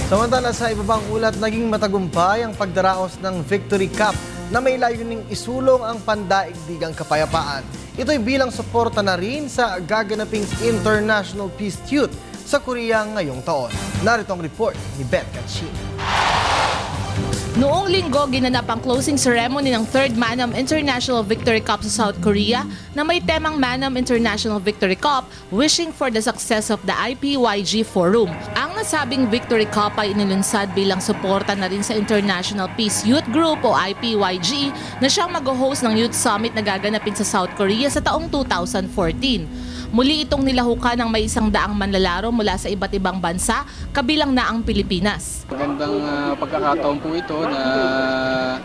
Samantala sa iba pang ulat, naging matagumpay ang pagdaraos ng Victory Cup na may layuning isulong ang pandaigdigang kapayapaan. Ito'y bilang suporta na rin sa gaganaping International Peace Youth sa Korea ngayong taon. Narito ang report ni Beth Kachin. Noong linggo, ginanap ang closing ceremony ng 3rd Manam International Victory Cup sa South Korea na may temang Manam International Victory Cup, wishing for the success of the IPYG Forum. Ang nasabing Victory Cup ay inilunsad bilang suporta na rin sa International Peace Youth Group o IPYG na siyang mag-host ng Youth Summit na gaganapin sa South Korea sa taong 2014. Muli itong nilahukan ng may 100 manlalaro mula sa iba't ibang bansa, kabilang na ang Pilipinas. Magandang pagkakataon po ito na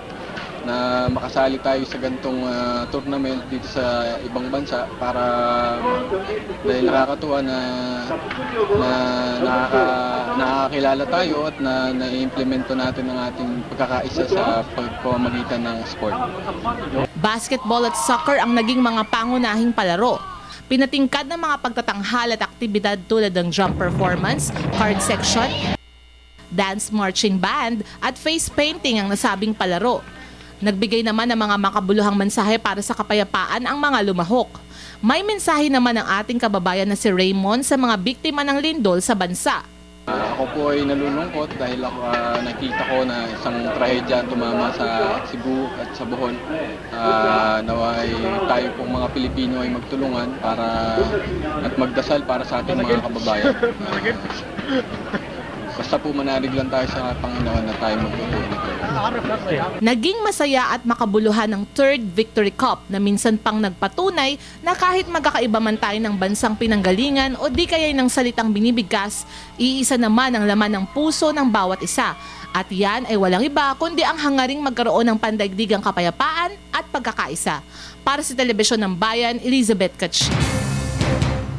makasali tayo sa ganitong tournament dito sa ibang bansa para dahil nakakatuwa na nakakakilala tayo at na-implemento natin ang ating pagkakaisa sa pagpamagitan ng sport. Basketball at soccer ang naging mga pangunahing palaro. Pinatingkad ng mga pagtatanghal at aktibidad tulad ng jump performance, card section, dance marching band at face painting ang nasabing palaro. Nagbigay naman ng mga makabuluhang mensahe para sa kapayapaan ang mga lumahok. May mensahe naman ng ating kababayan na si Raymond sa mga biktima ng lindol sa bansa. Ako po ay nalulungkot dahil nakita ko na isang trahedya ang tumama sa Cebu at sa Bohol. Naway tayo pong mga Pilipino ay magtulungan at magdasal para sa ating mga kababayan. Basta po manalig lang tayo sa Panginoon na tayo magtutulungan. Naging masaya at makabuluhan ng 3rd Victory Cup na minsan pang nagpatunay na kahit magkakaiba man tayo ng bansang pinanggalingan o di kaya ng salitang binibigkas, iisa naman ang laman ng puso ng bawat isa. At yan ay walang iba kundi ang hangaring magkaroon ng pandaigdigang kapayapaan at pagkakaisa. Para sa Telebisyon ng Bayan, Elizabeth Kachin.